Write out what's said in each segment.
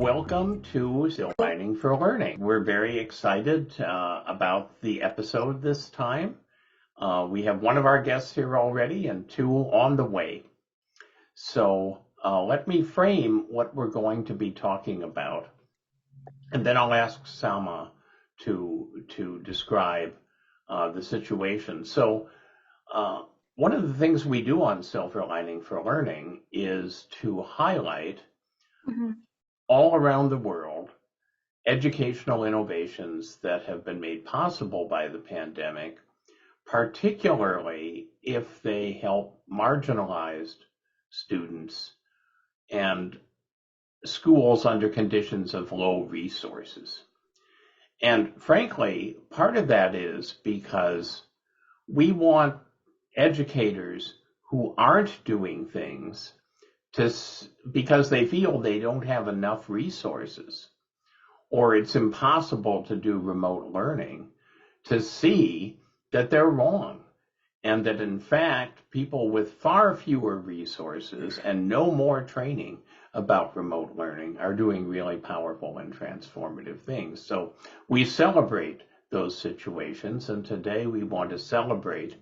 Welcome to Silver Lining for Learning. We're very excited about the episode this time. We have one of our guests here already and two on the way. So let me frame what we're going to be talking about, and then I'll ask Salma to describe the situation. So one of the things we do on Silver Lining for Learning is to highlight all around the world educational innovations that have been made possible by the pandemic, particularly if they help marginalized students and schools under conditions of low resources. And frankly, part of that is because we want educators who aren't doing things because they feel they don't have enough resources or it's impossible to do remote learning, to see that they're wrong and that in fact people with far fewer resources and no more training about remote learning are doing really powerful and transformative things. So we celebrate those situations, and today we want to celebrate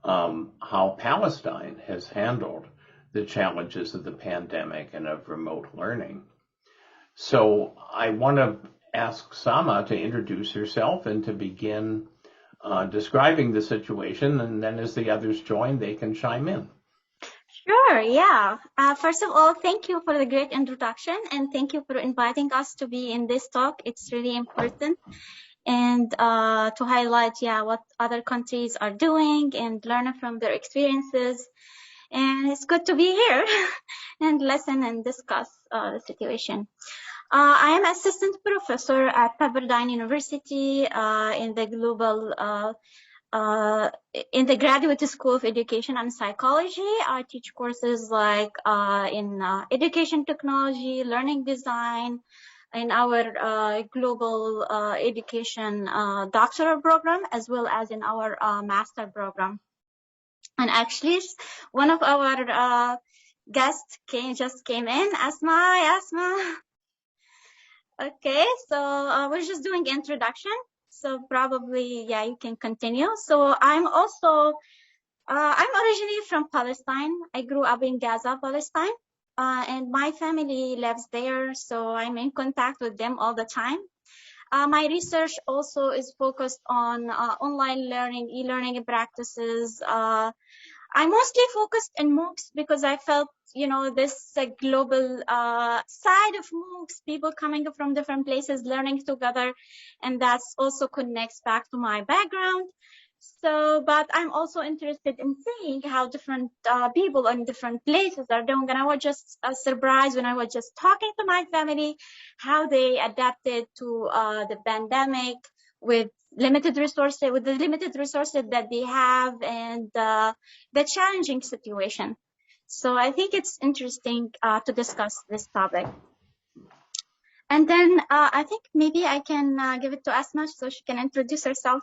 how Palestine has handled the challenges of the pandemic and of remote learning. So I want to ask Sama to introduce herself and to begin describing the situation, and then as the others join, they can chime in. Sure, yeah. First of all, thank you for the great introduction, and thank you for inviting us to be in this talk. It's really important, and to highlight, what other countries are doing and learn from their experiences. And it's good to be here and listen and discuss the situation. I am assistant professor at Pepperdine University in the Graduate School of Education and Psychology. I teach courses like in education technology, learning design, in our global education doctoral program, as well as in our master program. And actually, one of our guests just came in. Asma. Okay, so we're just doing introduction. So probably, you can continue. So I'm originally from Palestine. I grew up in Gaza, Palestine, and my family lives there. So I'm in contact with them all the time. My research also is focused on online learning, e-learning practices. I mostly focused in MOOCs because I felt, this global side of MOOCs, people coming from different places, learning together, and that also connects back to my background. So, but I'm also interested in seeing how different people in different places are doing. And I was just surprised when I was just talking to my family, how they adapted to the pandemic with the limited resources that they have, and the challenging situation. So I think it's interesting to discuss this topic. And then I think maybe I can give it to Asma so she can introduce herself.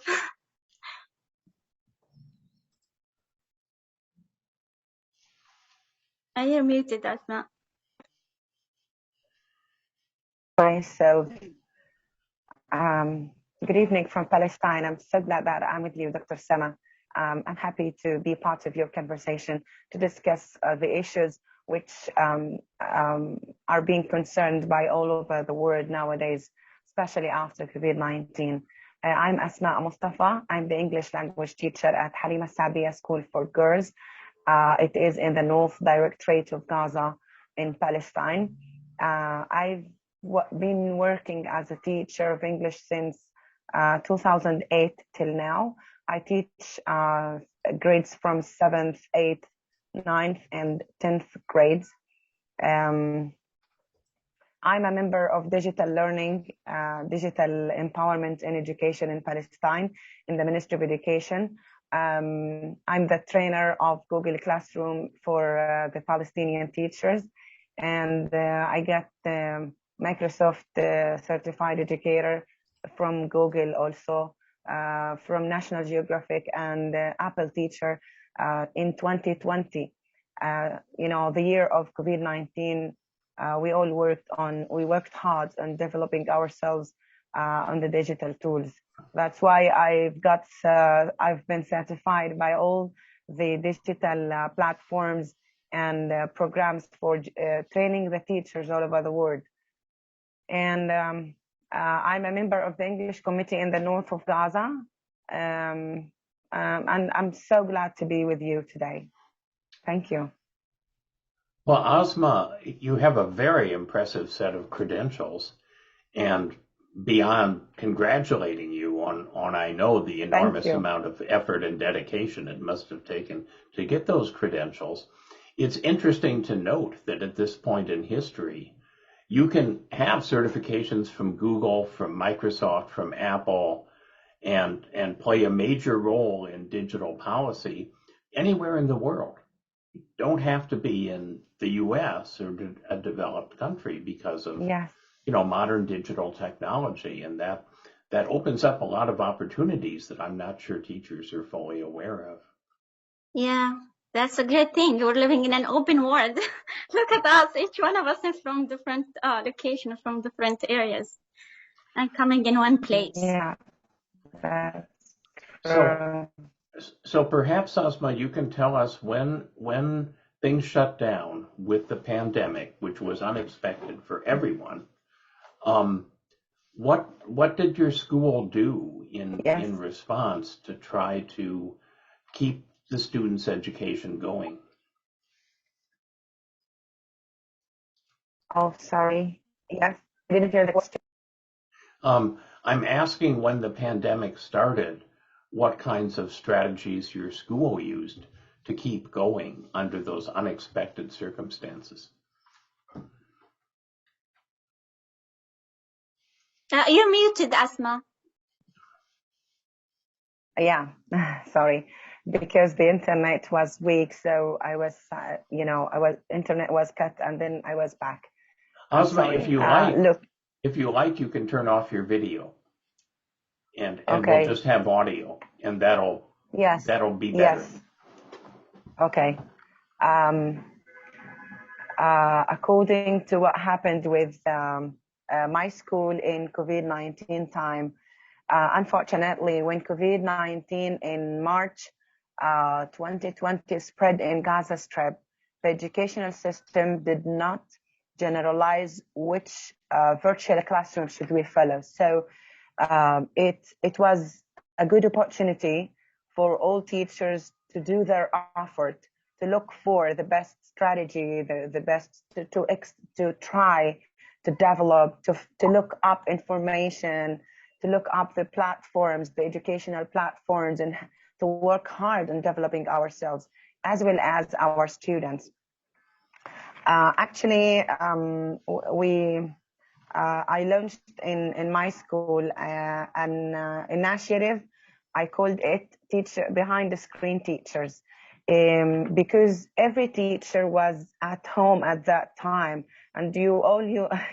You're muted, Asma. Myself. Good evening from Palestine. I'm so glad that I'm with you, Dr. Sama. I'm happy to be part of your conversation to discuss the issues which are being concerned by all over the world nowadays, especially after COVID-19. I'm Asma Mustafa. I'm the English language teacher at Halima Sabiya School for Girls. It is in the North Directorate of Gaza in Palestine. I've been working as a teacher of English since 2008 till now. I teach grades from 7th, 8th, 9th, and 10th grades. I'm a member of digital learning, digital empowerment and education in Palestine in the Ministry of Education. I'm the trainer of Google Classroom for the Palestinian teachers, and I got Microsoft certified educator from Google, also from National Geographic and Apple teacher in 2020. The year of COVID-19 we worked hard on developing ourselves on the digital tools. That's why I've been certified by all the digital platforms and programs for training the teachers all over the world. And I'm a member of the English committee in the north of Gaza. And I'm so glad to be with you today. Thank you. Well, Asma, you have a very impressive set of credentials, and beyond congratulating you on I know the enormous amount of effort and dedication it must have taken to get those credentials, it's interesting to note that at this point in history, you can have certifications from Google, from Microsoft, from Apple, and play a major role in digital policy anywhere in the world. You don't have to be in the US or a developed country because of modern digital technology, and that opens up a lot of opportunities that I'm not sure teachers are fully aware of. Yeah, that's a great thing. We're living in an open world. Look at us. Each one of us is from different locations, from different areas, and coming in one place. Yeah, that's so perhaps, Asma, you can tell us when things shut down with the pandemic, which was unexpected for everyone. What did your school do in response to try to keep the students' education going? Oh, sorry. Yes, I didn't hear the question. I'm asking, when the pandemic started, what kinds of strategies your school used to keep going under those unexpected circumstances. You're muted, Asma. Yeah, sorry, because the internet was weak, so I was, internet was cut, and then I was back. Asma, if you like, you can turn off your video, and we'll just have audio, and that'll be better. Yes. Okay. According to what happened with my school in COVID-19 time, unfortunately, when COVID-19 in March 2020 spread in Gaza Strip, the educational system did not generalize which virtual classroom should we follow. So it was a good opportunity for all teachers to do their effort, to look for the best strategy, the best to try to develop, to look up information, to look up the platforms, the educational platforms, and to work hard on developing ourselves as well as our students. Actually, I launched in my school an initiative. I called it Behind the Screen Teachers, because every teacher was at home at that time, and you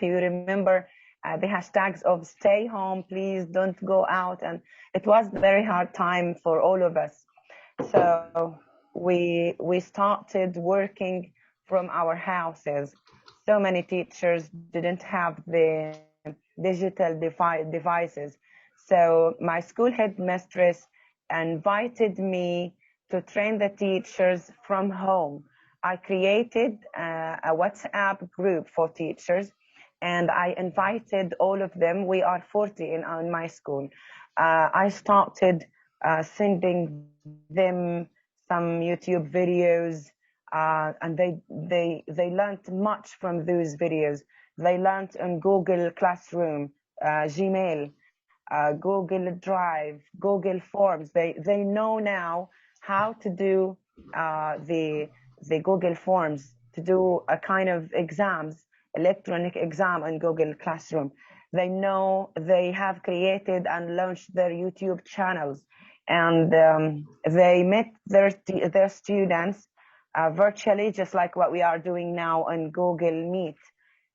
remember the hashtags of stay home, please don't go out, and it was a very hard time for all of us. So we started working from our houses. So many teachers didn't have the digital devices. So my school headmistress invited me to train the teachers from home. I created a WhatsApp group for teachers, and I invited all of them. We are 40 in my school. I started sending them some YouTube videos, and they learned much from those videos. They learned on Google Classroom, Gmail, Google Drive, Google Forms. They know now how to do the Google Forms, to do a kind of exams, electronic exam on Google Classroom. They know, they have created and launched their YouTube channels, and they met their students virtually, just like what we are doing now on Google Meet.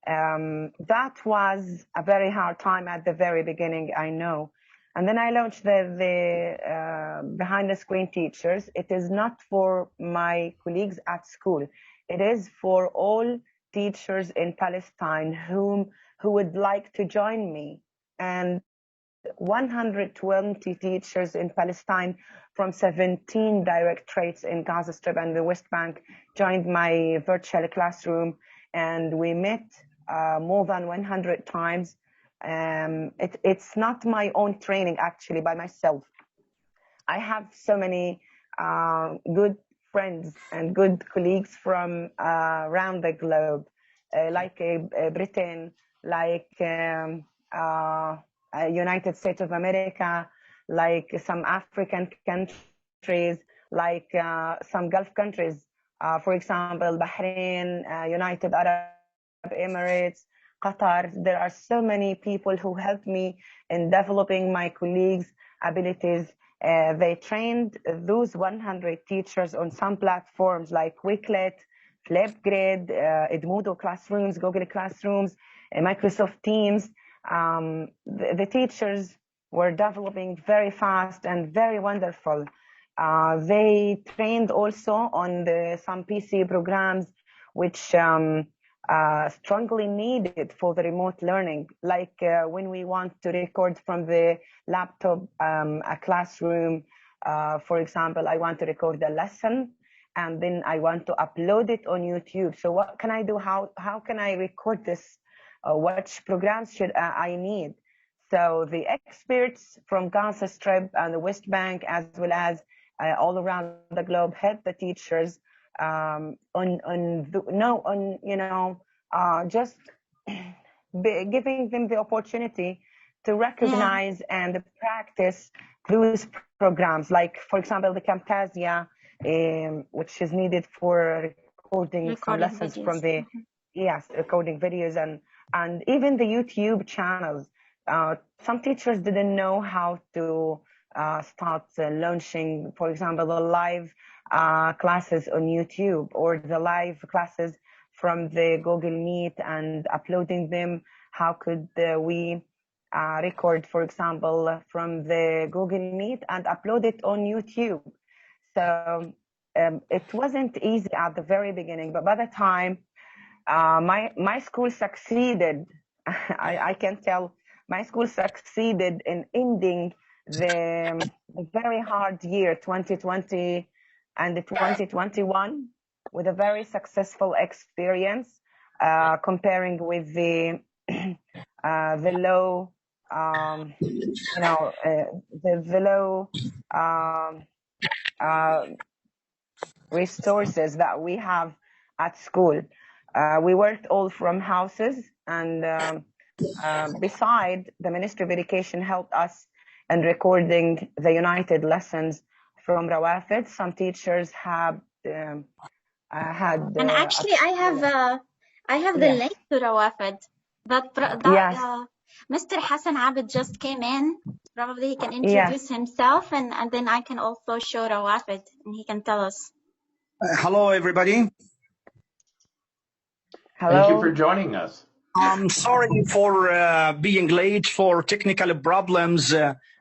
That was a very hard time at the very beginning, I know. And then I launched the Behind the Screen Teachers. It is not for my colleagues at school. It is for all teachers in Palestine who would like to join me, and 120 teachers in Palestine from 17 directorates in Gaza Strip and the West Bank joined my virtual classroom, and we met more than 100 times. It's not my own training, actually, by myself. I have so many good friends and good colleagues from around the globe, like Britain, like United States of America, like some African countries, like some Gulf countries, for example, Bahrain, United Arab Emirates, Qatar. There are so many people who helped me in developing my colleagues' abilities. They trained those 100 teachers on some platforms like Quizlet, Flipgrid, Edmodo Classrooms, Google Classrooms, Microsoft Teams. The teachers were developing very fast and very wonderful. They trained also on some PC programs which strongly needed for the remote learning, like when we want to record from the laptop a classroom. For example, I want to record a lesson and then I want to upload it on YouTube. So what can I do? How can I record this? Which programs should I need? So the experts from Gaza Strip and the West Bank, as well as all around the globe, help the teachers just giving them the opportunity to recognize and practice those programs, like, for example, the Camtasia, which is needed for recording some lessons videos. from the recording videos, and even the YouTube channels. Some teachers didn't know how to start launching, for example, the live classes on YouTube or the live classes from the Google Meet and uploading them. How could we record, for example, from the Google Meet and upload it on YouTube? So it wasn't easy at the very beginning, but by the time my school succeeded, I can tell my school succeeded in ending the very hard year 2020 and the 2021 with a very successful experience, comparing with the low, the low resources that we have at school. We worked all from houses, and beside, the Ministry of Education helped us in recording the United lessons from Rawafid. Some teachers have had. And actually, I have the link to Rawafid. Mr. Hassan Abbott just came in. Probably he can introduce himself, and then I can also show Rawafid, and he can tell us. Hello, everybody. Hello. Thank you for joining us. I'm sorry for being late for technical problems.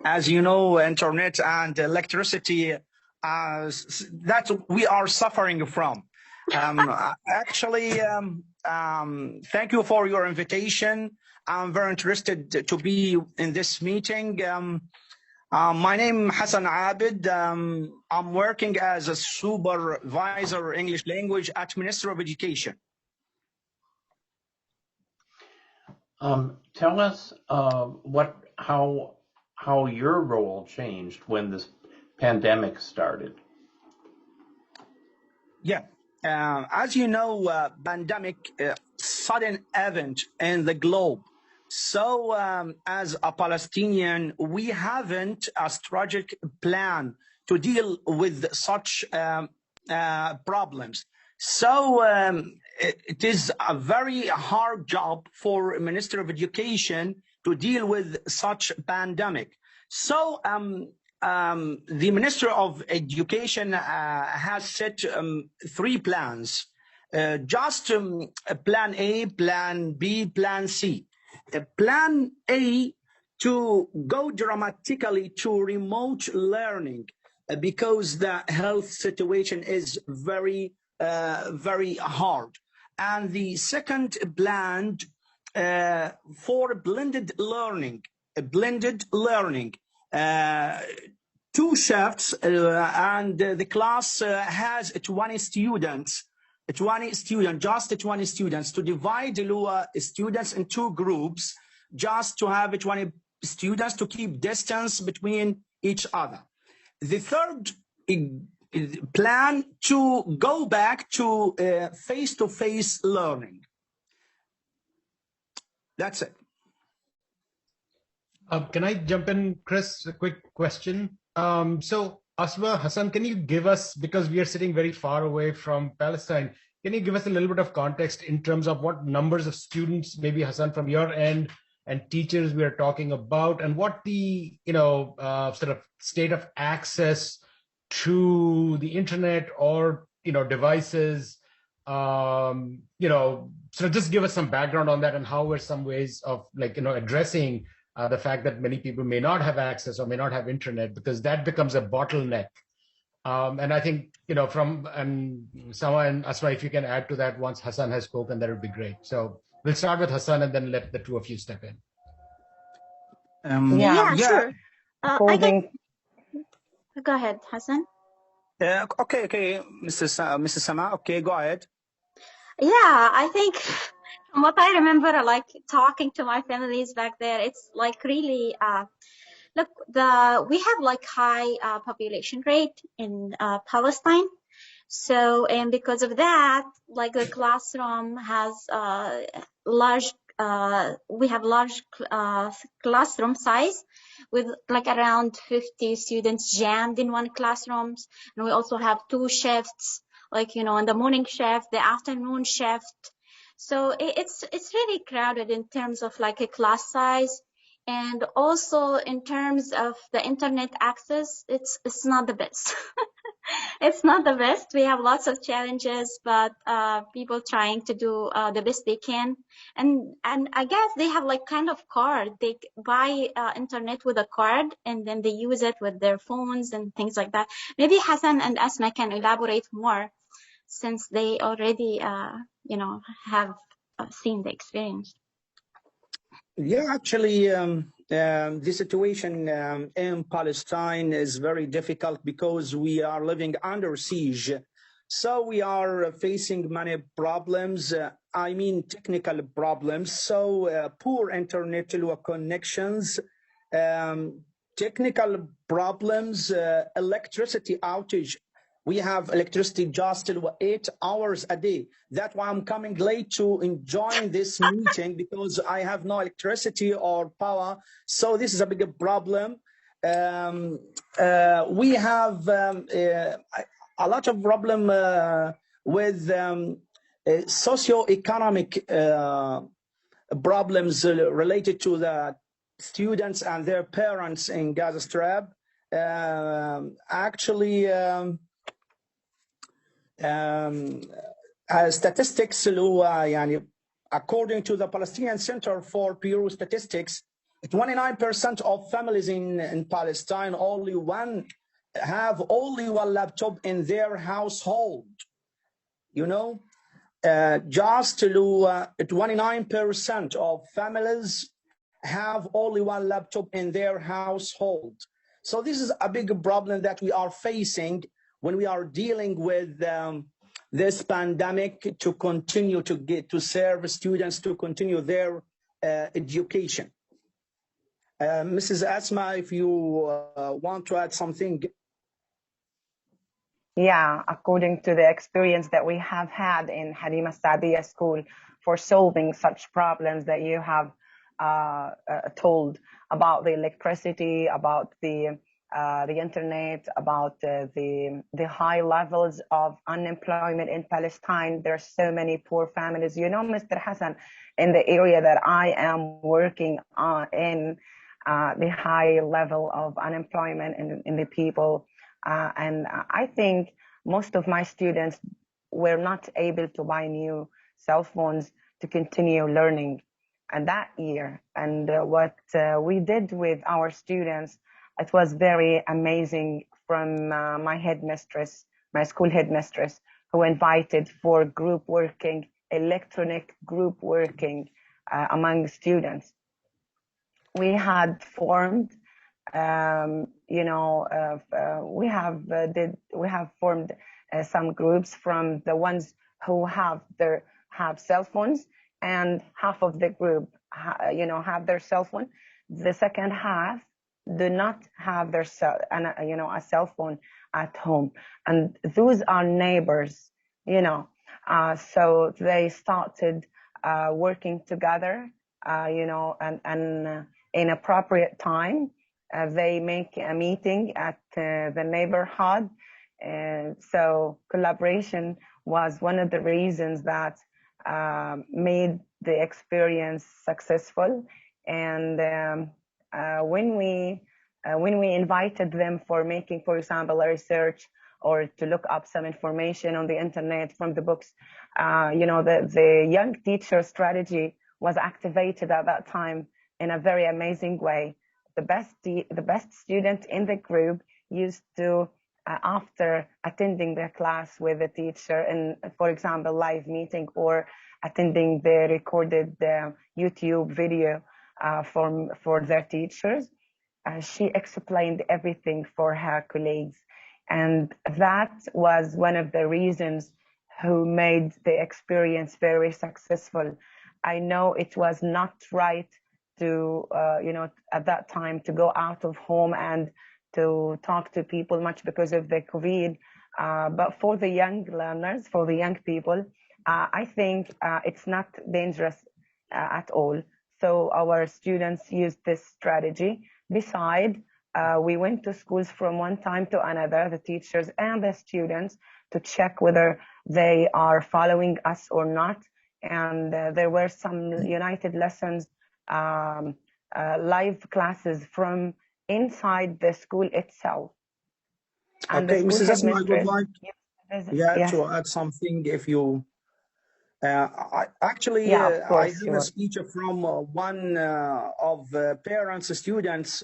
As you know, internet and electricity that we are suffering from. Actually, thank you for your invitation. I'm very interested to be in this meeting. My name is Hassan Abbott. I'm working as a supervisor English language at Ministry of Education. Tell us how your role changed when this pandemic started. Yeah, as you know, pandemic, sudden event in the globe. So as a Palestinian, we haven't a strategic plan to deal with such problems. So it is a very hard job for Minister of Education to deal with such pandemic. So the Minister of Education has set 3 plans, just plan A, plan B, plan C. Plan A, to go dramatically to remote learning because the health situation is very hard. And the second plan for blended learning, two shifts, and the class has 20 students, just 20 students, to divide the students in two groups, just to have 20 students to keep distance between each other. The third plan to go back to face-to-face learning. That's it. Can I jump in, Chris? A quick question. So, Asma, Hassan, can you give us, because we are sitting very far away from Palestine, can you give us a little bit of context in terms of what numbers of students, maybe Hassan from your end, and teachers we are talking about, and what the sort of state of access to the internet or devices, sort of just give us some background on that and how we're some ways of addressing the fact that many people may not have access or may not have internet, because that becomes a bottleneck. And I think, and Sama and Asma, if you can add to that once Hassan has spoken, that would be great. So we'll start with Hassan and then let the two of you step in. Sure. Go ahead, Hassan. Okay, Mrs. Sama, okay, go ahead. Yeah, I think from what I remember, like talking to my families back there, it's like really, look, we have like high population rate in Palestine. So, and because of that, like the classroom has we have large classroom size with like around 50 students jammed in one classroom. And we also have two shifts, like, in the morning shift, the afternoon shift. So it's really crowded in terms of like a class size. And also in terms of the internet access, it's not the best. It's not the best. We have lots of challenges, but people trying to do the best they can. And I guess they have like kind of card. They buy internet with a card and then they use it with their phones and things like that. Maybe Hassan and Asma can elaborate more since they already, have seen the experience. Yeah, actually, the situation in Palestine is very difficult because we are living under siege. So we are facing many problems, technical problems. So poor internet connections, technical problems, electricity outage. We have electricity just 8 hours a day. That's why I'm coming late to enjoy this meeting, because I have no electricity or power. So this is a big problem. We have a lot of problem with socio-economic problems related to the students and their parents in Gaza Strip. Statistics, according to the Palestinian Center for Bureau Statistics, 29% of families in Palestine have only one laptop in their household. Just 29% of families have only one laptop in their household. So this is a big problem that we are facing when we are dealing with this pandemic, to continue to serve students, to continue their education. Mrs. Asma, if you want to add something. Yeah, according to the experience that we have had in Halima Saadiya School for solving such problems that you have told about the electricity, about the internet, about the high levels of unemployment in Palestine. There are so many poor families. Mr. Hassan, in the area that I am working in, the high level of unemployment in the people. And I think most of my students were not able to buy new cell phones to continue learning and that year. And what we did with our students, it was very amazing from my headmistress, my school headmistress, who invited for group working electronic group working among students. We had formed, we have formed some groups from the ones who have cell phones, and half of the group, have their cell phone. The second half do not have their a cell phone at home, and those are neighbors, so they started working together, and in appropriate time, they make a meeting at the neighborhood. And so collaboration was one of the reasons that made the experience successful. And when we invited them for making, for example, a research or to look up some information on the internet from the books, the young teacher strategy was activated at that time in a very amazing way. The best student in the group used to, after attending the class with the teacher, in, for example, live meeting or attending the recorded YouTube video for their teachers, she explained everything for her colleagues. And that was one of the reasons who made the experience very successful. I know it was not right to, at that time, to go out of home and to talk to people much because of the COVID. But for the young learners, for the young people, I think it's not dangerous at all. So our students used this strategy. Besides, we went to schools from one time to another, the teachers and the students, to check whether they are following us or not. And there were some United Lessons live classes from inside the school itself. And okay, the school Mrs. Asma, I would headmistress, like to add something if you. Actually, yeah, of I course, have a speech from one of parents, students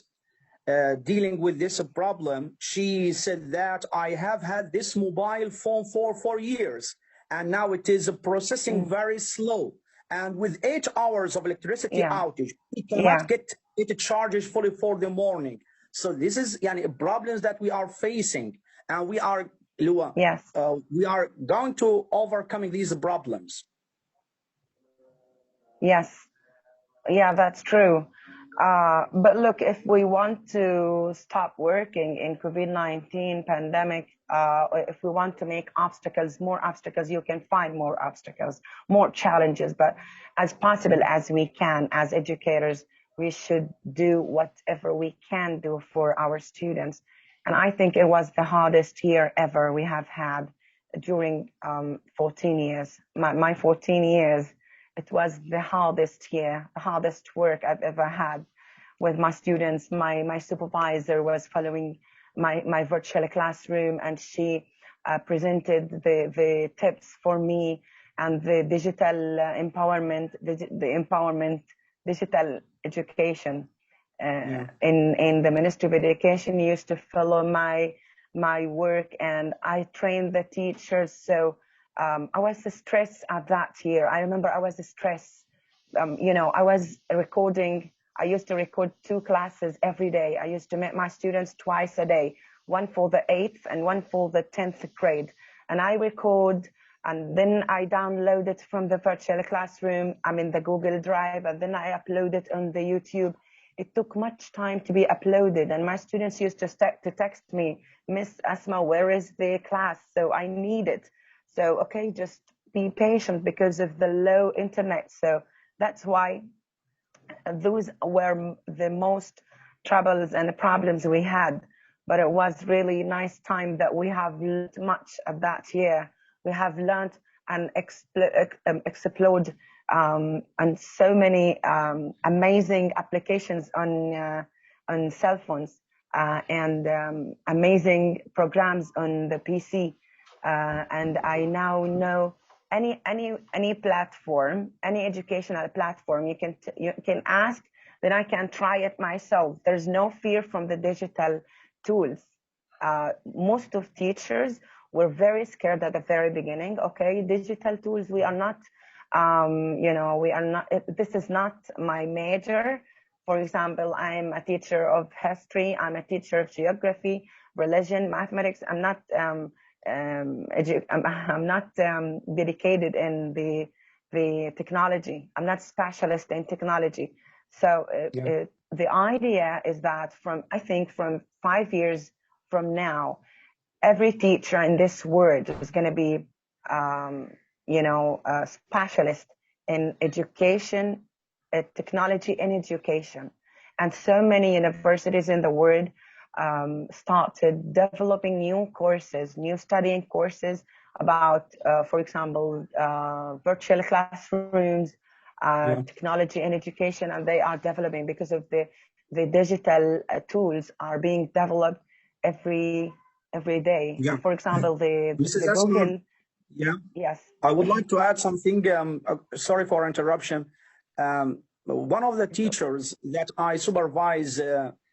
dealing with this problem. She said that I have had this mobile phone for 4 years, and now it is processing very slow. And with 8 hours of electricity outage, it cannot get it charges fully for the morning. So this is problems that we are facing, and we are we are going to overcoming these problems. Yes, yeah, that's true. But look, if we want to stop working in COVID-19 pandemic, if we want to make more obstacles, you can find more obstacles, more challenges. But as possible as we can, as educators, we should do whatever we can do for our students. And I think it was the hardest year ever we have had during 14 years. My 14 years. It was the hardest year, the hardest work I've ever had with my students. My supervisor was following my virtual classroom, and she presented the tips for me and the digital empowerment, digital education. In the Ministry of Education used to follow my work, and I trained the teachers. So I was stressed at that year. I remember I was stressed. I was recording. I used to record 2 classes every day. I used to meet my students twice a day, one for the 8th and one for the 10th grade. And I record, and then I download it from the virtual classroom. I'm in the Google Drive, and then I upload it on the YouTube. It took much time to be uploaded, and my students used to text me, Miss Asma, where is the class? So I need it. So, okay, just be patient because of the low internet. So that's why those were the most troubles and the problems we had. But it was really nice time that we have learned much of that year. We have learned and explored and so many amazing applications on cell phones and amazing programs on the PC. And I now know any platform, any educational platform you can ask, then I can try it myself. There's no fear from the digital tools. Most of teachers were very scared at the very beginning. Okay, digital tools, we are not You know, we are not, this is not my major. For example, I'm a teacher of history, I'm a teacher of geography, religion, mathematics. I'm not dedicated in the technology. I'm not specialist in technology. So the idea is that I think from 5 years from now, every teacher in this world is going to be, you know, a specialist in education, technology and education. And so many universities in the world started developing new courses, new studying courses about, for example, virtual classrooms, technology and education, and they are developing because of the digital tools are being developed every day. Yeah. For example, the Google. Yeah. Yes. I would like to add something. Sorry for interruption. One of the teachers that I supervise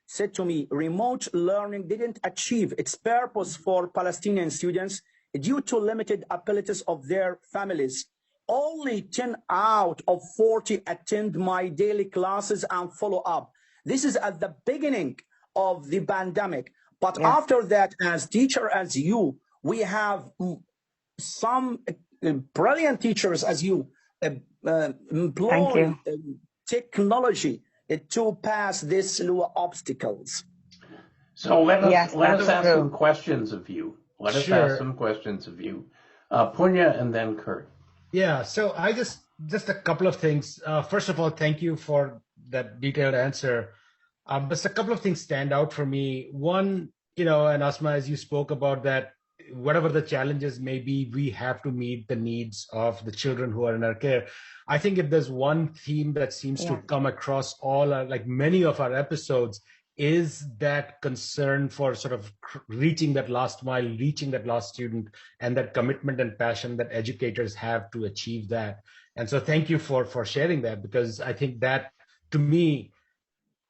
said to me, remote learning didn't achieve its purpose for Palestinian students due to limited abilities of their families. Only 10 out of 40 attend my daily classes and follow up. This is at the beginning of the pandemic. But after that, as teacher as you, we have some brilliant teachers as you employ technology to pass these obstacles. So let us ask some questions of you. Let us ask some questions of you. Punya and then Kurt. Yeah, so I just a couple of things. First of all, thank you for that detailed answer. But a couple of things stand out for me. One, you know, and Asma, as you spoke about that, whatever the challenges may be, we have to meet the needs of the children who are in our care. I think if there's one theme that seems to come across all our, like many of our episodes, is that concern for sort of reaching that last mile, reaching that last student, and that commitment and passion that educators have to achieve that. And so thank you for sharing that, because I think that, to me,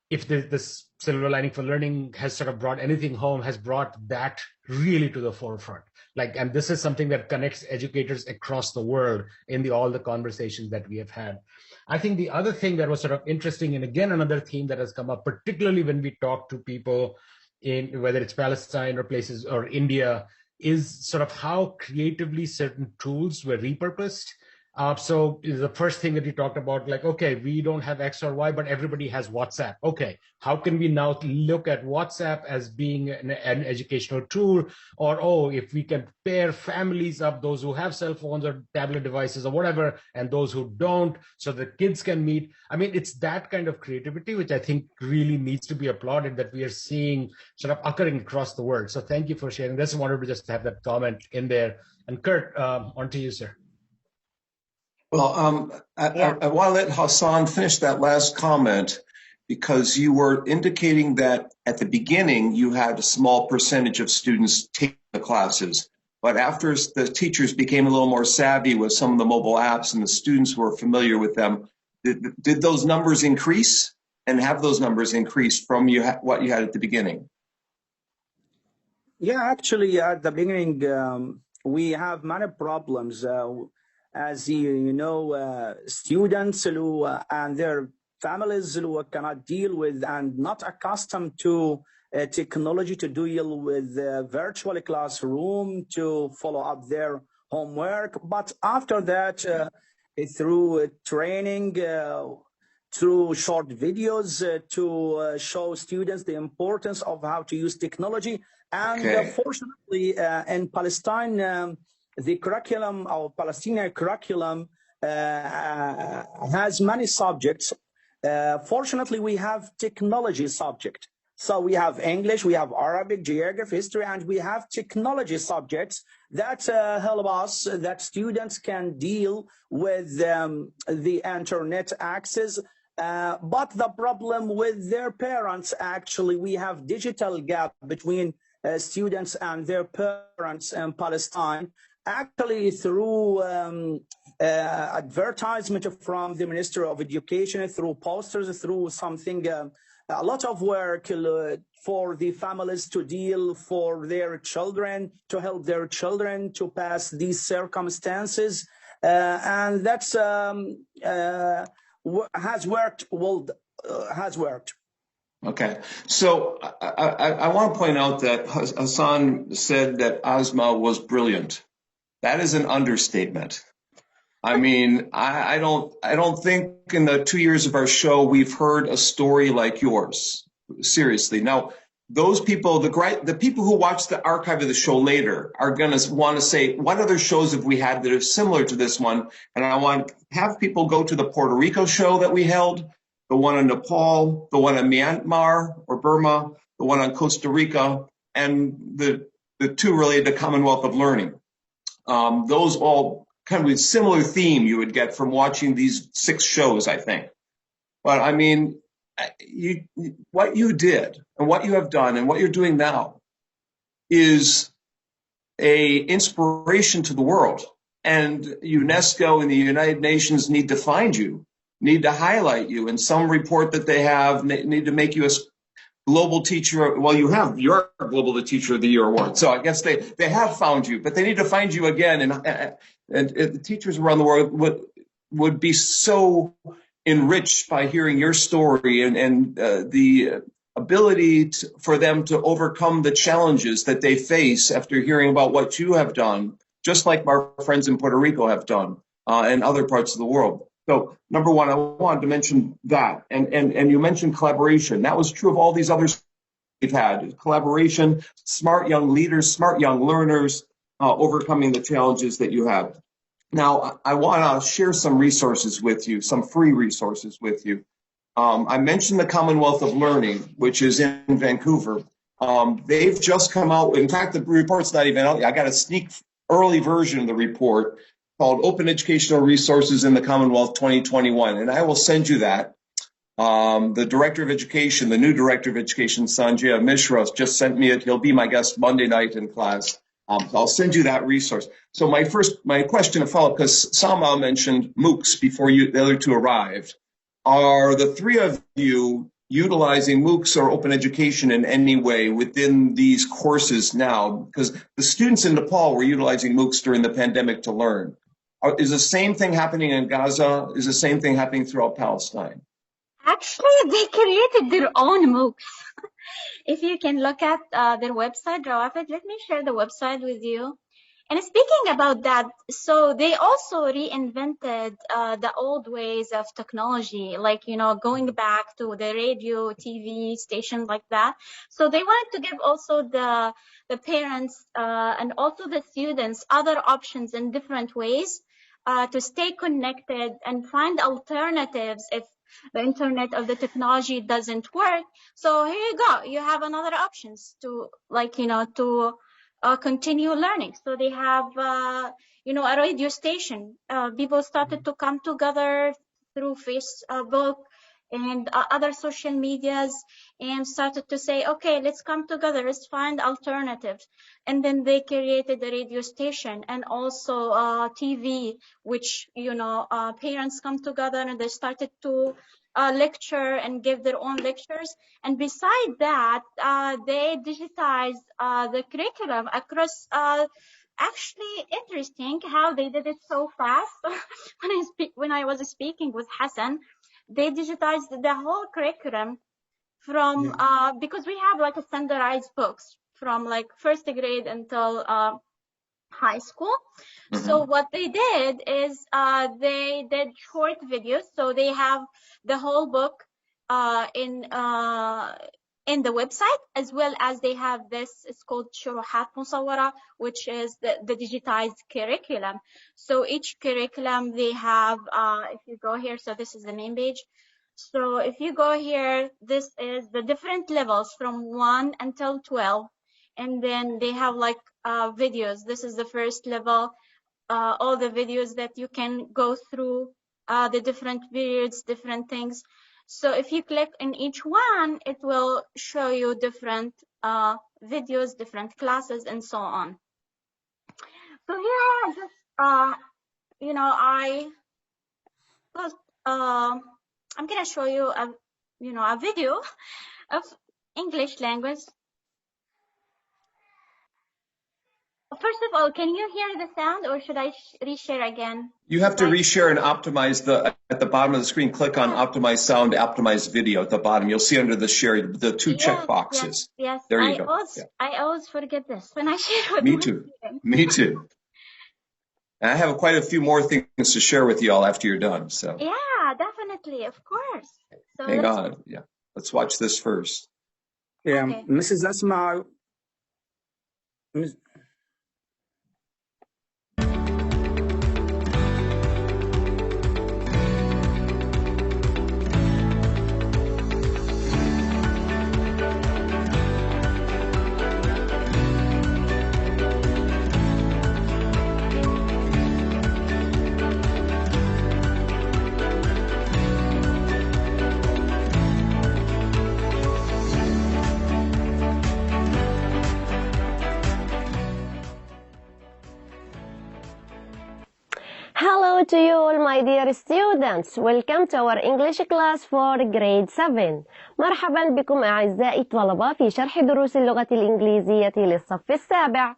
if this silver lining for learning has sort of brought anything home, has brought that really to the forefront. Like, and this is something that connects educators across the world in all the conversations that we have had. I think the other thing that was sort of interesting, and again, another theme that has come up, particularly when we talk to people in whether it's Palestine or places or India, is sort of how creatively certain tools were repurposed. So the first thing that you talked about, like, okay, we don't have X or Y, but everybody has WhatsApp. Okay, how can we now look at WhatsApp as being an educational tool? Or, oh, if we can pair families up, those who have cell phones or tablet devices or whatever, and those who don't, so the kids can meet. I mean, it's that kind of creativity, which I think really needs to be applauded, that we are seeing sort of occurring across the world. So thank you for sharing this. I wanted to just have that comment in there. And Kurt, on to you, sir. Well, I want to let Hassan finish that last comment, because you were indicating that at the beginning you had a small percentage of students taking the classes, but after the teachers became a little more savvy with some of the mobile apps and the students were familiar with them, did those numbers increase, and have those numbers increased from what you had at the beginning? Yeah, actually, at the beginning, we have many problems. As you know, students who, and their families who cannot deal with and not accustomed to technology to deal with virtual classroom to follow up their homework. But after that, through training, through short videos to show students the importance of how to use technology. And fortunately, in Palestine, the curriculum, our Palestinian curriculum, has many subjects. Fortunately, we have technology subject. So we have English, we have Arabic, geography, history, and we have technology subjects that help us, that students can deal with the internet access. But the problem with their parents, actually, we have digital gap between students and their parents in Palestine. Actually, through advertisement from the Ministry of Education, through posters, through something, a lot of work for the families to deal for their children, to help their children to pass these circumstances. and that's has worked. Has worked. Okay, so I want to point out that Hassan said that Asma was brilliant. That is an understatement. I mean, I don't think in the 2 years of our show we've heard a story like yours. Seriously. Now, those people, the people who watch the archive of the show later are going to want to say, what other shows have we had that are similar to this one? And I want to have people go to the Puerto Rico show that we held, the one in Nepal, the one in Myanmar or Burma, the one on Costa Rica, and the two related to Commonwealth of Learning. Those all kind of a similar theme you would get from watching these 6 shows, I think. But I mean, what you did and what you have done and what you're doing now is a inspiration to the world. And UNESCO and the United Nations need to find you, need to highlight you. In some report that they have, need to make you a global teacher. Well, you're global teacher of the year award. So I guess they have found you, but they need to find you again. And the teachers around the world would be so enriched by hearing your story and the ability for them to overcome the challenges that they face after hearing about what you have done, just like our friends in Puerto Rico have done, and other parts of the world. So number one, I wanted to mention that. And you mentioned collaboration. That was true of all these others we've had. Collaboration, smart young leaders, smart young learners, overcoming the challenges that you have. Now, I want to share some resources with you, some free resources with you. I mentioned the Commonwealth of Learning, which is in Vancouver. They've just come out. In fact, the report's not even out yet. I got a sneak early version of the report called Open Educational Resources in the Commonwealth 2021, and I will send you that. The Director of Education, the new Director of Education, Sanjay Mishra, just sent me it. He'll be my guest Monday night in class. So I'll send you that resource. So my question to follow up, because Sama mentioned MOOCs before the other two arrived. Are the three of you utilizing MOOCs or open education in any way within these courses now? Because the students in Nepal were utilizing MOOCs during the pandemic to learn. Is the same thing happening in Gaza? Is the same thing happening throughout Palestine? Actually, they created their own MOOCs. If you can look at their website, Rawafid, let me share the website with you. And speaking about that, so they also reinvented the old ways of technology, like, going back to the radio, TV stations like that. So they wanted to give also the parents and also the students other options in different ways to stay connected and find alternatives if the internet or the technology doesn't work. So here you go. You have another options to continue learning. So they have, a radio station. People started to come together through Facebook and other social medias and started to say, okay, let's come together, let's find alternatives. And then they created a radio station and also TV, which, parents come together and they started to lecture and give their own lectures. And beside that, they digitized the curriculum across. Actually, interesting how they did it so fast. When I was speaking with Hassan, they digitized the whole curriculum from because we have like a standardized books from like first grade until high school. Mm-hmm. So what they did is they did short videos. So they have the whole book in the website, as well as they have this, it's called Shuruhat Musawwara, which is the digitized curriculum. So each curriculum they have, if you go here, so this is the main page. So if you go here, this is the different levels from 1 until 12. And then they have like videos. This is the first level, all the videos that you can go through, the different periods, different things. So if you click in each one, it will show you different videos, different classes, and so on. So here I just, I'm gonna show you a video of English language. first of all, can you hear the sound, or should I reshare again? You have to reshare and optimize at the bottom of the screen. Click on optimize sound, optimize video at the bottom. You'll see under the share the two check boxes. Yes. There you go. I always forget this when I share with Me too. Me too. And I have quite a few more things to share with you all after you're done. So yeah, definitely, of course. So hang on. Yeah, let's watch this first. Yeah, okay. Mrs. Asma. Hello to you all my dear students. Welcome to our English class for grade 7. مرحبا بكم أعزائي الطلبة في شرح دروس اللغة الإنجليزية للصف السابع.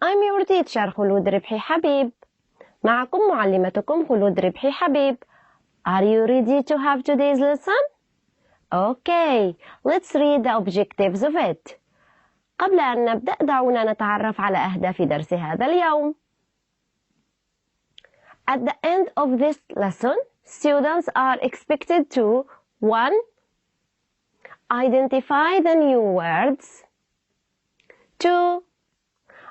I'm your teacher خلود ربحي حبيب. معكم معلمتكم خلود ربحي حبيب. Are you ready to have today's lesson? Okay, let's read the objectives of it. قبل أن نبدأ دعونا نتعرف على أهداف درس هذا اليوم. At the end of this lesson, students are expected to 1. Identify the new words. 2.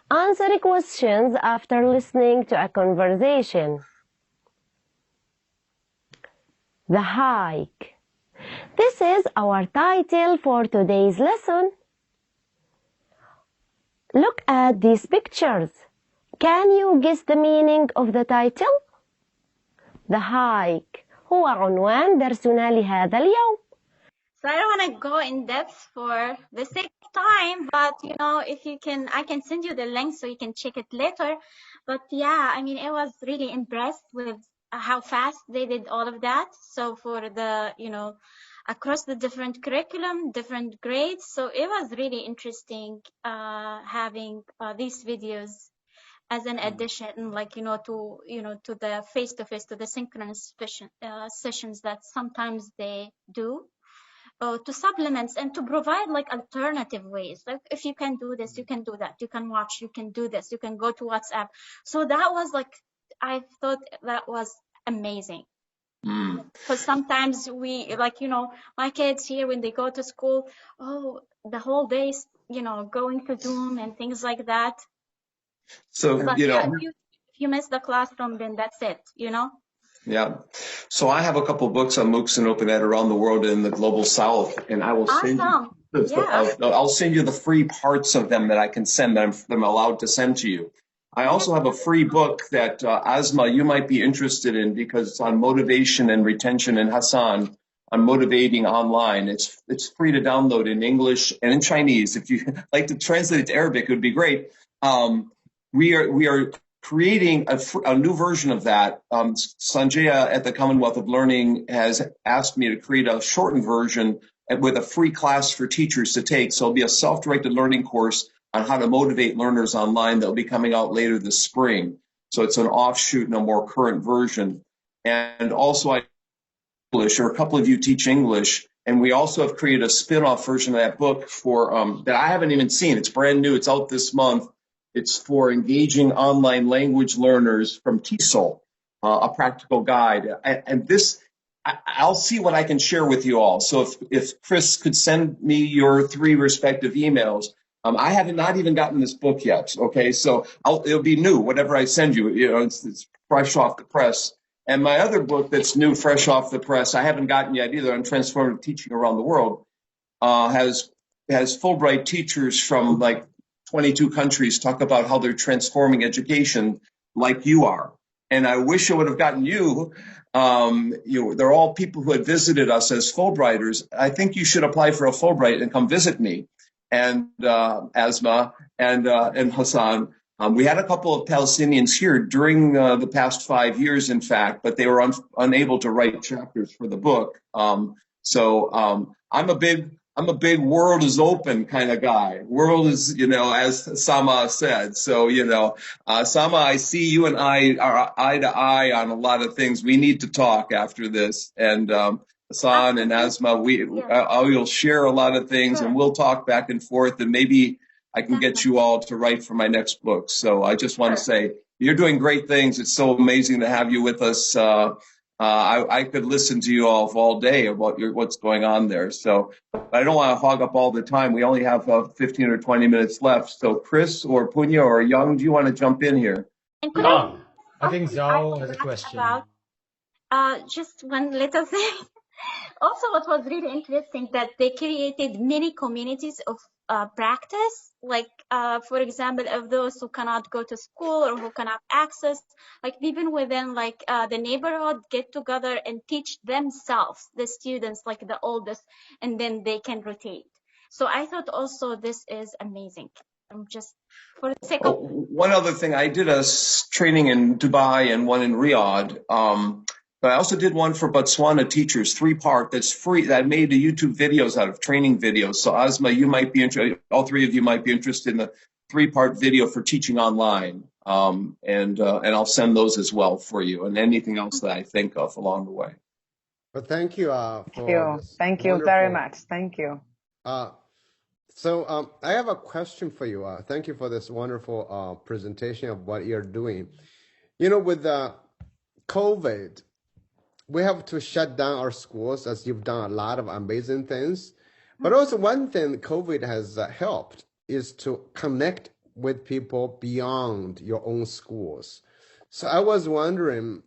Answer questions after listening to a conversation. The hike. This is our title for today's lesson. Look at these pictures. Can you guess the meaning of the title? The hike هو عنوان درسنا لهذا اليوم. So I don't want to go in depth for the sake of time, but you know, if you can, I can send you the link so you can check it later. But yeah, I mean, I was really impressed with how fast they did all of that. So for the, you know, across the different curriculum, different grades. So it was really interesting having these videos as an addition, like, you know, to the face-to-face, to the synchronous sessions that sometimes they do, to supplements and to provide like alternative ways. Like if you can do this, you can do that. You can watch, you can do this, you can go to WhatsApp. So that was like, I thought that was amazing. Because sometimes we, like, you know, my kids here, when they go to school, the whole day, you know, going to Zoom and things like that. So, But you know, if you miss the classroom, then that's it, you know? yeah. So I have a couple books on MOOCs and Open Ed around the world in the global South, and I will send you, I'll send you the free parts of them that I can send, that I'm allowed to send to you. I also have a free book that Asma, you might be interested in, because it's on motivation and retention, and Hassan on motivating online. It's free to download in English and in Chinese. If you like to translate it to Arabic, it would be great. We are creating a new version of that. Sanjaya at the Commonwealth of Learning has asked me to create a shortened version with a free class for teachers to take. So it'll be a self-directed learning course on how to motivate learners online that'll be coming out later this spring. So it's an offshoot and a more current version. And also I English, or a couple of you teach English, and we also have created a spin-off version of that book for that I haven't even seen. It's brand new. It's out this month. It's for engaging online language learners from TESOL, a practical guide. And this, I'll see what I can share with you all. So if Chris could send me your 3 respective emails. I have not even gotten this book yet. Okay, so it'll be new. Whatever I send you, you know, it's fresh off the press. And my other book that's new, fresh off the press, I haven't gotten yet either, on transformative teaching around the world, has Fulbright teachers from like 22 countries talk about how they're transforming education like you are. And I wish I would have gotten you. They're all people who had visited us as Fulbrighters. I think you should apply for a Fulbright and come visit me, and Asma and Hassan. We had a couple of Palestinians here during the past 5 years, in fact, but they were unable to write chapters for the book. So I'm a big I'm a big world is open kind of guy. World is, as Sama said. So, Sama, I see you and I are eye to eye on a lot of things. We need to talk after this. And Hassan and Asma, I will share a lot of things and we'll talk back and forth, and maybe I can get you all to write for my next book. So I just want to say you're doing great things. It's so amazing to have you with us. I could listen to you all day about what's going on there. So, but I don't want to hog up all the time. We only have 15 or 20 minutes left. So Chris or Punya or Young, do you want to jump in here? Young. I think Zhao has a question. Just one little thing. Also, what was really interesting that they created many communities of practice. Like, for example, of those who cannot go to school or who cannot access, like even within like the neighborhood, get together and teach themselves, the students, like the oldest, and then they can rotate. So I thought also this is amazing. Just for the sake of one other thing, I did a training in Dubai and one in Riyadh. But I also did one for Botswana teachers, 3-part, that's free, that I made the YouTube videos out of, training videos. So Asma, you might be interested, all three of you might be interested in the 3-part video for teaching online. And I'll send those as well for you, and anything else that I think of along the way. Well, thank you Thank you very much. Thank you. So I have a question for you. Thank you for this wonderful presentation of what you're doing. With COVID, we have to shut down our schools, as you've done a lot of amazing things. But also one thing COVID has helped is to connect with people beyond your own schools. So I was wondering,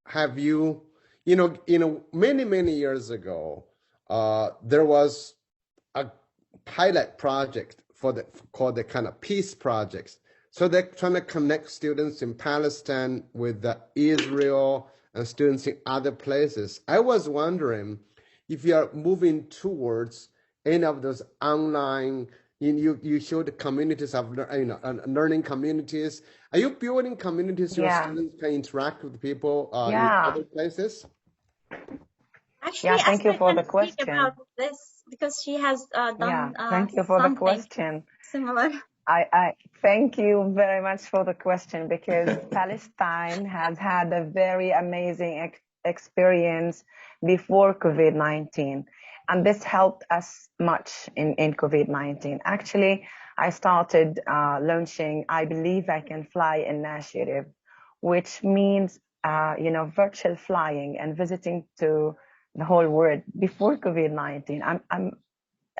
have you, many, many years ago, there was a pilot project called the kind of peace projects. So they're trying to connect students in Palestine with Israel and students in other places. I was wondering if you are moving towards any of those online, you showed communities of learning communities. Are you building communities where students can interact with people in other places? Actually, thank you for the question. About this because she has done thank you for the question. Similar. I thank you very much for the question, because Palestine has had a very amazing experience before COVID-19, and this helped us much in COVID-19. Actually, I started launching I Believe I Can Fly initiative, which means virtual flying and visiting to the whole world before COVID-19.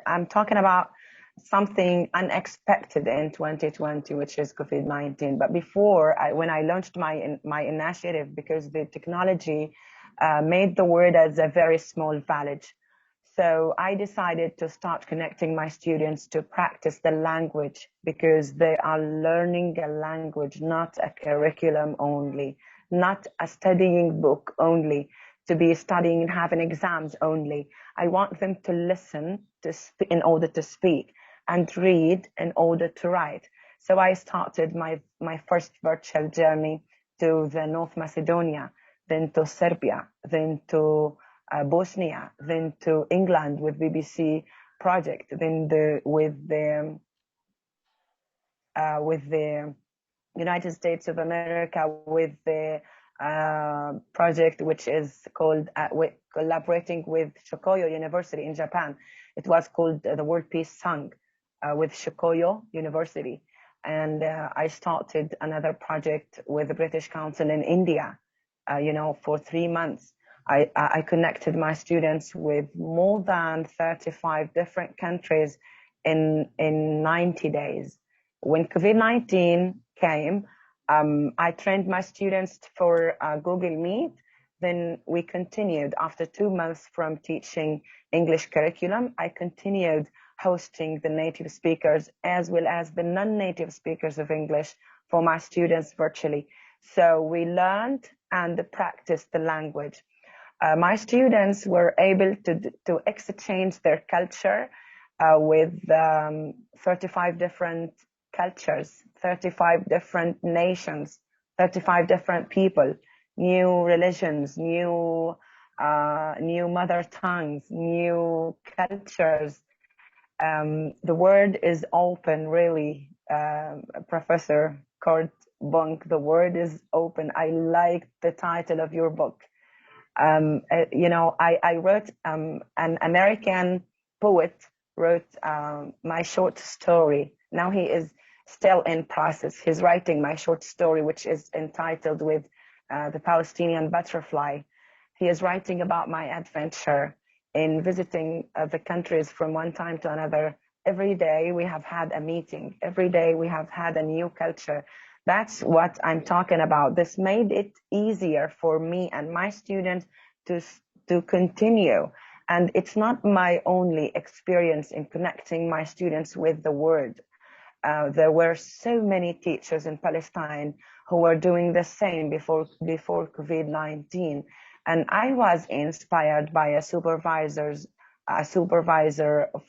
I'm talking about something unexpected in 2020, which is COVID-19. But before, when I launched my initiative, because the technology made the world as a very small village. So I decided to start connecting my students to practice the language, because they are learning a language, not a curriculum only, not a studying book only, to be studying and having exams only. I want them to listen in order to speak, and read in order to write. So I started my first virtual journey to the North Macedonia, then to Serbia, then to Bosnia, then to England with BBC project, then with the United States of America with the project which is called collaborating with Shokoyo University in Japan. It was called the World Peace Song with Shokoyo University. And I started another project with the British Council in India, for 3 months. I connected my students with more than 35 different countries in 90 days. When COVID-19 came, I trained my students for Google Meet. Then we continued after 2 months from teaching English curriculum. I continued hosting the native speakers as well as the non-native speakers of English for my students virtually. So we learned and practiced the language. My students were able to exchange their culture with 35 different cultures, 35 different nations, 35 different people, new religions, new mother tongues, new cultures, The word is open, really, Professor Kurt Bunk. The word is open. I like the title of your book. I wrote, an American poet wrote my short story. Now he is still in process. He's writing my short story, which is entitled with The Palestinian Butterfly. He is writing about my adventure in visiting the countries from one time to another. Every day we have had a meeting. Every day we have had a new culture. That's what I'm talking about. This made it easier for me and my students to continue. And it's not my only experience in connecting my students with the word. There were so many teachers in Palestine who were doing the same before COVID-19. And I was inspired by a supervisor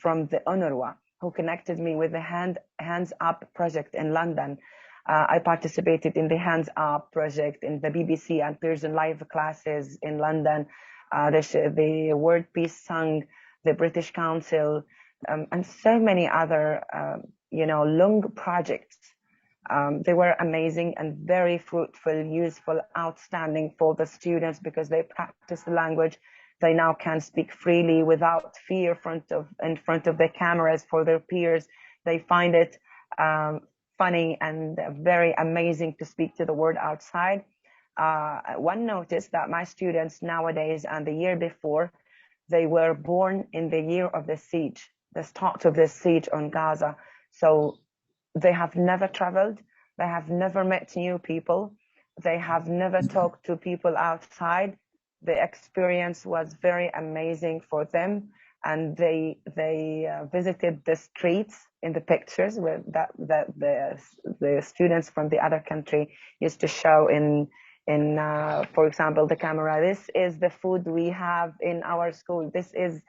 from the UNRWA who connected me with the Hands Up project in London. I participated in the Hands Up project in the BBC and Pearson Live classes in London, the Word Peace Song, the British Council, and so many other, long projects. They were amazing and very fruitful, useful, outstanding for the students because they practice the language. They now can speak freely without fear in front of the cameras for their peers. They find it funny and very amazing to speak to the world outside. One noticed that my students nowadays and the year before, they were born in the year of the siege, the start of the siege on Gaza. So they have never traveled. They have never met new people. They have never talked to people outside. The experience was very amazing for them. And they visited the streets in the pictures where that the students from the other country used to show in for example, the camera. This is the food we have in our school. This is,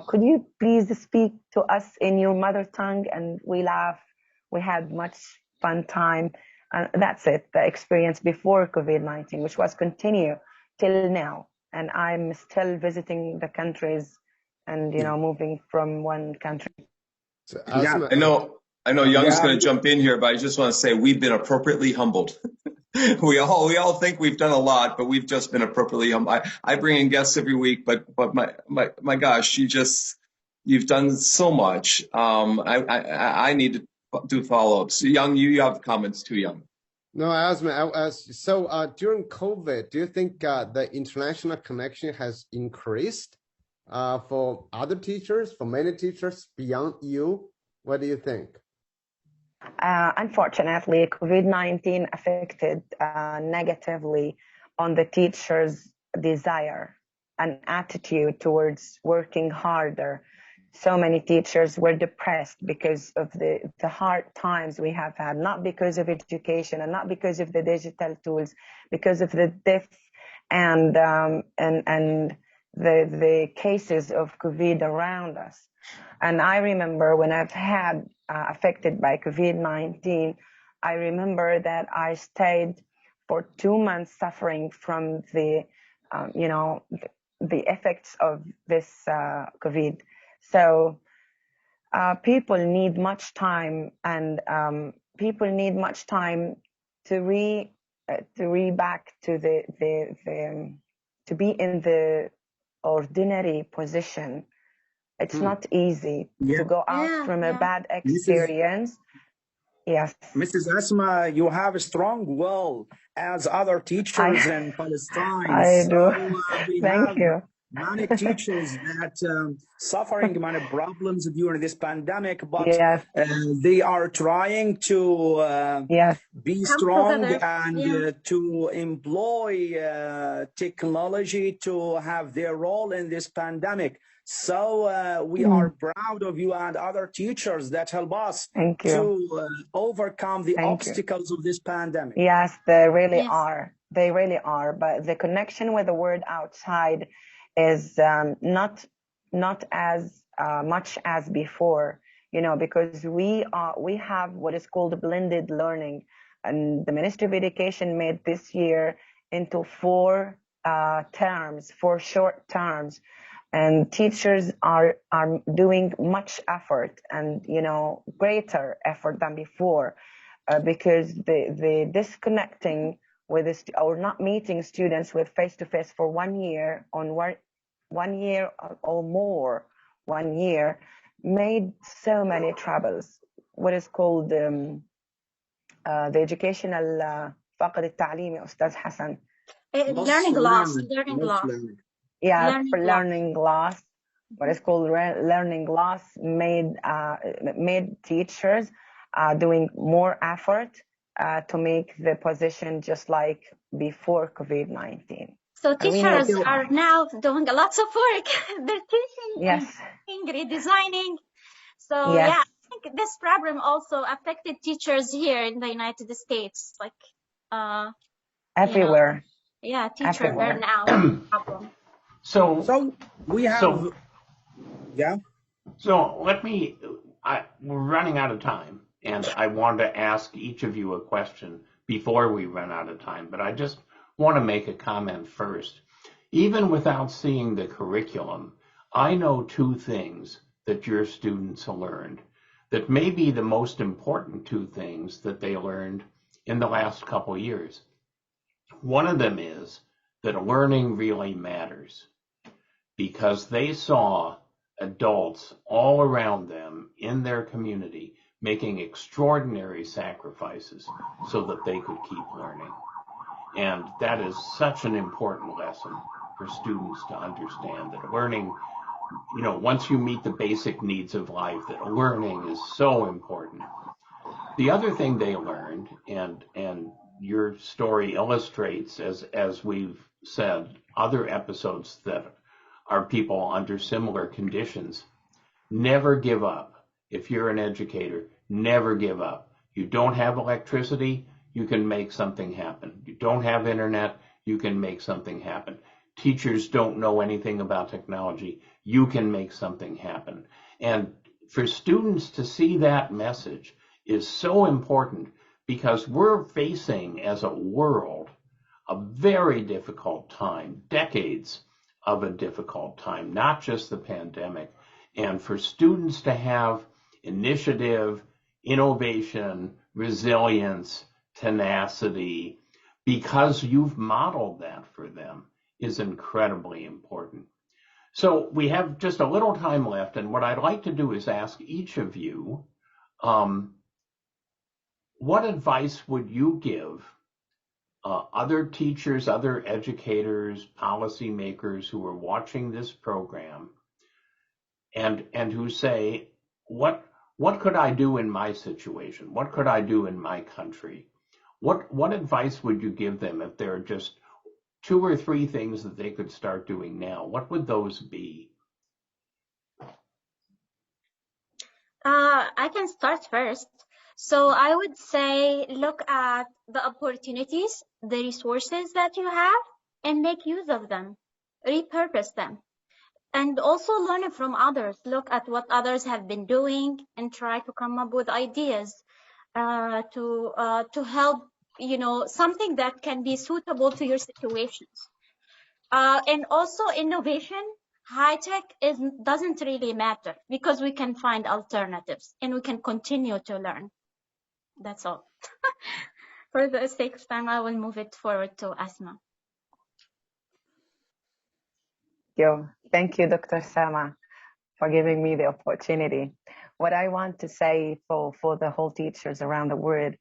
could you please speak to us in your mother tongue? And we laugh. We had much fun time. And that's it, the experience before COVID-19, which was continue till now. And I'm still visiting the countries and, moving from one country. So, Yeah. Asma, I know Young's going to jump in here, but I just want to say we've been appropriately humbled. we all think we've done a lot, but we've just been appropriately humbled. I bring in guests every week, but my gosh, you've done so much. I need to do follow-ups. Young, you have comments too, Young. no, Asma, so during COVID, do you think the international connection has increased for other teachers, for many teachers beyond you? What do you think? Unfortunately, COVID-19 affected negatively on the teachers' desire and attitude towards working harder. So many teachers were depressed because of the hard times we have had, not because of education and not because of the digital tools, because of the death and the cases of COVID around us. And I remember when I've had affected by COVID-19, I remember that I stayed for 2 months suffering from the effects of this COVID. So people need much time, and people need much time to back to to be in the ordinary position. It's not easy to go out from a bad experience. Yes. Mrs. Asma, you have a strong will as other teachers in Palestine. I do. We Thank have you. many teachers that suffering many problems during this pandemic, but Yes. they are trying to Yes. be Come strong together. and to employ technology to have their role in this pandemic. So we are proud of you and other teachers that help us Thank you. to overcome the Thank you. obstacles of this pandemic. Yes, they really Yes. are. They really are. But the connection with the world outside is not as much as before, because we have what is called blended learning, and the Ministry of Education made this year into 4 terms, 4 short terms. And teachers are doing much effort and, greater effort than before, because the disconnecting with this, or not meeting students with face-to-face for 1 year on 1 year or more, 1 year, made so many troubles. What is called the educational فقد التعليمي أستاذ حسن. Learning loss. Yeah, Learning for loss. learning loss. What is called learning loss made teachers doing more effort to make the position just like before COVID-19. So teachers are now doing a lot of work. They're teaching, yes, and redesigning. So yes. yeah, I think this problem also affected teachers here in the United States, like everywhere. Yeah, teacher everywhere. burnout problem. So we have, yeah. So we're running out of time, and I wanted to ask each of you a question before we run out of time, but I just want to make a comment first. Even without seeing the curriculum, I know two things that your students learned that may be the most important two things that they learned in the last couple years. One of them is that learning really matters, because they saw adults all around them in their community making extraordinary sacrifices so that they could keep learning. And that is such an important lesson for students to understand, that learning, once you meet the basic needs of life, that learning is so important. The other thing they learned, and your story illustrates, as we've said, other episodes that are people under similar conditions, never give up. If you're an educator, never give up. You don't have electricity, you can make something happen. You don't have internet, you can make something happen. Teachers don't know anything about technology, you can make something happen. And for students to see that message is so important, because we're facing as a world a very difficult time, decades of a difficult time, not just the pandemic. And for students to have initiative, innovation, resilience, tenacity, because you've modeled that for them, is incredibly important. So we have just a little time left, and what I'd like to do is ask each of you, what advice would you give other teachers, other educators, policymakers who are watching this program and who say, what could I do in my situation? What could I do in my country? What advice would you give them if there are just 2 or 3 things that they could start doing now? What would those be? I can start first. So I would say, look at the opportunities, the resources that you have, and make use of them, repurpose them. And also learn from others. Look at what others have been doing and try to come up with ideas to help, something that can be suitable to your situations. And also innovation, high tech doesn't really matter, because we can find alternatives and we can continue to learn. That's all. For the sake of time, I will move it forward to Asma. Thank you, Dr. Sama, for giving me the opportunity. What I want to say for the whole teachers around the world,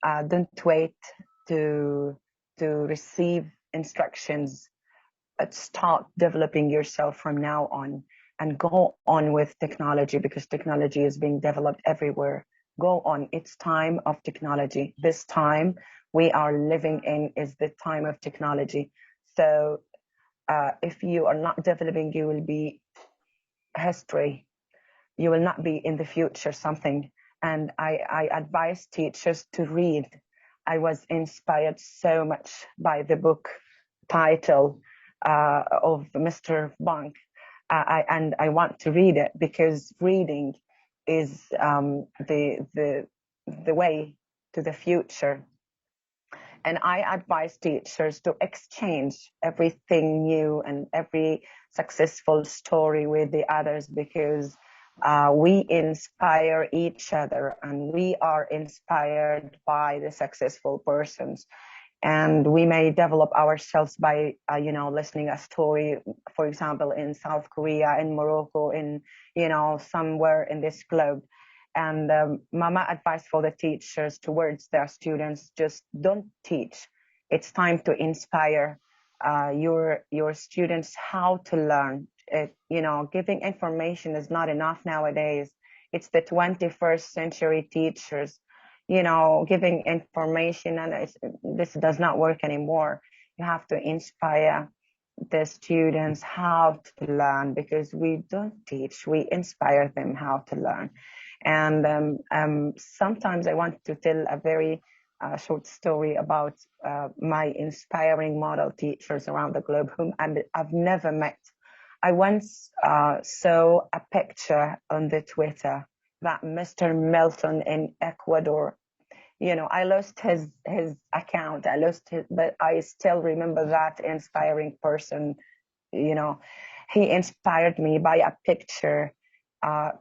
don't wait to receive instructions. Start developing yourself from now on, and go on with technology, because technology is being developed everywhere. Go on. It's time of technology. This time we are living in is the time of technology. So if you are not developing, you will be history. You will not be in the future something. And I advise teachers to read. I was inspired so much by the book title of Mr. Bank. And I want to read it, because reading is the way to the future. And I advise teachers to exchange everything new and every successful story with the others, because we inspire each other and we are inspired by the successful persons. And we may develop ourselves by, listening a story, for example, in South Korea, in Morocco, in, somewhere in this globe. And Mama advice for the teachers towards their students: just don't teach. It's time to inspire your students how to learn. Giving information is not enough nowadays. It's the 21st century teachers, giving information, and this does not work anymore. You have to inspire the students how to learn, because we don't teach, we inspire them how to learn. And sometimes I want to tell a very short story about my inspiring model teachers around the globe whom I've never met. I once saw a picture on the Twitter that Mr. Milton in Ecuador, I lost his account. But I still remember that inspiring person. He inspired me by a picture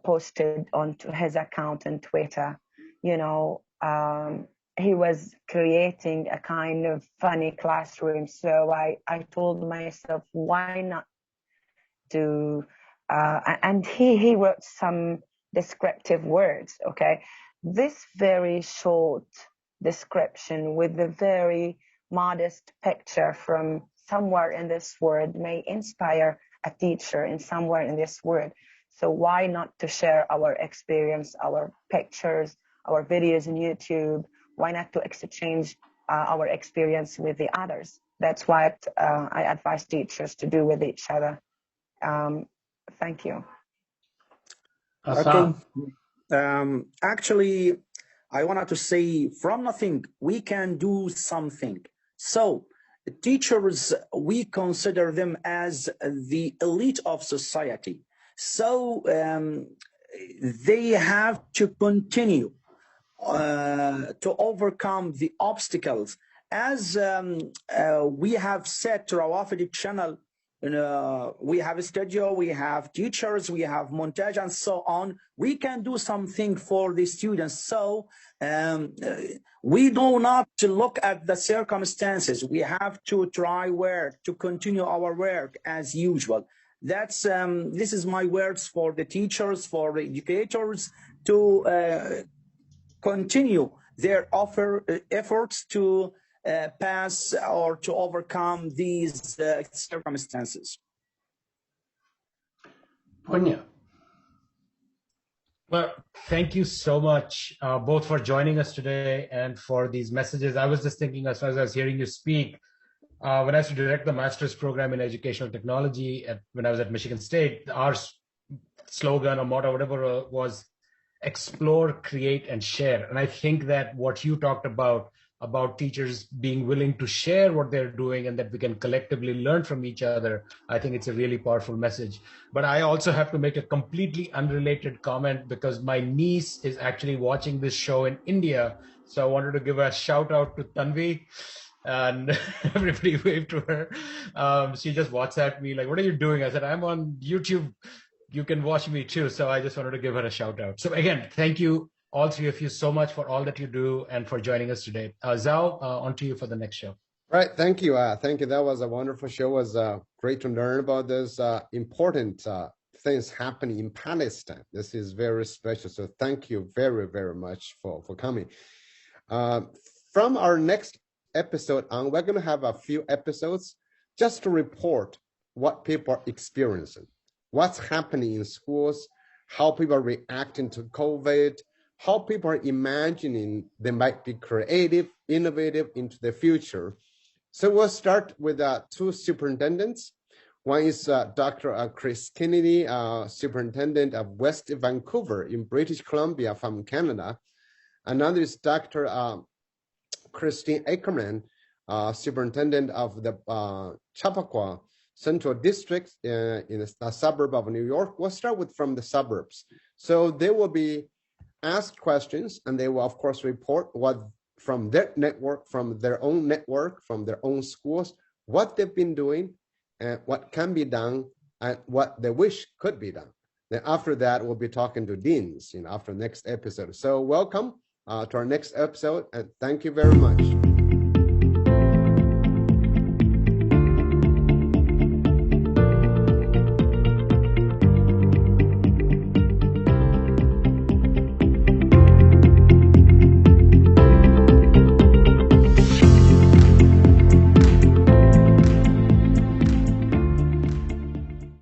posted onto his account on Twitter. He was creating a kind of funny classroom. So I told myself, why not do, and he wrote some descriptive words, okay? This very short description with a very modest picture from somewhere in this world may inspire a teacher in somewhere in this world. So why not to share our experience, our pictures, our videos on YouTube? Why not to exchange our experience with the others? That's what I advise teachers to do with each other. Thank you. Hassan. Okay. Actually, I wanted to say, from nothing, we can do something. So teachers, we consider them as the elite of society. So they have to continue to overcome the obstacles. As we have said to Rawafidi channel, we have a studio, we have teachers, we have montage, and so on. We can do something for the students. So we do not look at the circumstances. We have to try to continue our work as usual. That's this is my words for the teachers, for the educators, to continue their efforts to pass or to overcome these circumstances. Punya. Well, thank you so much, both for joining us today and for these messages. I was just thinking, as I was hearing you speak, when I used to direct the master's program in educational technology when I was at Michigan State, our slogan or motto, whatever, was explore, create, and share. And I think that what you talked about teachers being willing to share what they're doing and that we can collectively learn from each other, I think it's a really powerful message. But I also have to make a completely unrelated comment, because my niece is actually watching this show in India. So I wanted to give a shout out to Tanvi, and everybody waved to her. She just WhatsApped me like, what are you doing? I said, I'm on YouTube. You can watch me too. So I just wanted to give her a shout out. So again, thank you, all three of you, so much for all that you do and for joining us today. Zhao, on to you for the next show. Right. Thank you. Thank you. That was a wonderful show. It was great to learn about this important things happening in Palestine. This is very special. So thank you very, very much for coming. From our next episode on, we're going to have a few episodes just to report what people are experiencing, what's happening in schools, how people are reacting to COVID, how people are imagining they might be creative, innovative into the future. So we'll start with two superintendents. One is Dr. Chris Kennedy, superintendent of West Vancouver in British Columbia from Canada. Another is Dr. Christine Ackerman, superintendent of the Chappaqua Central District in the suburb of New York. We'll start with from the suburbs. So they will be asked questions, and they will, of course, report what from their network, from their own schools, what they've been doing and what can be done and what they wish could be done. Then after that, we'll be talking to deans, after next episode. So welcome to our next episode, and thank you very much.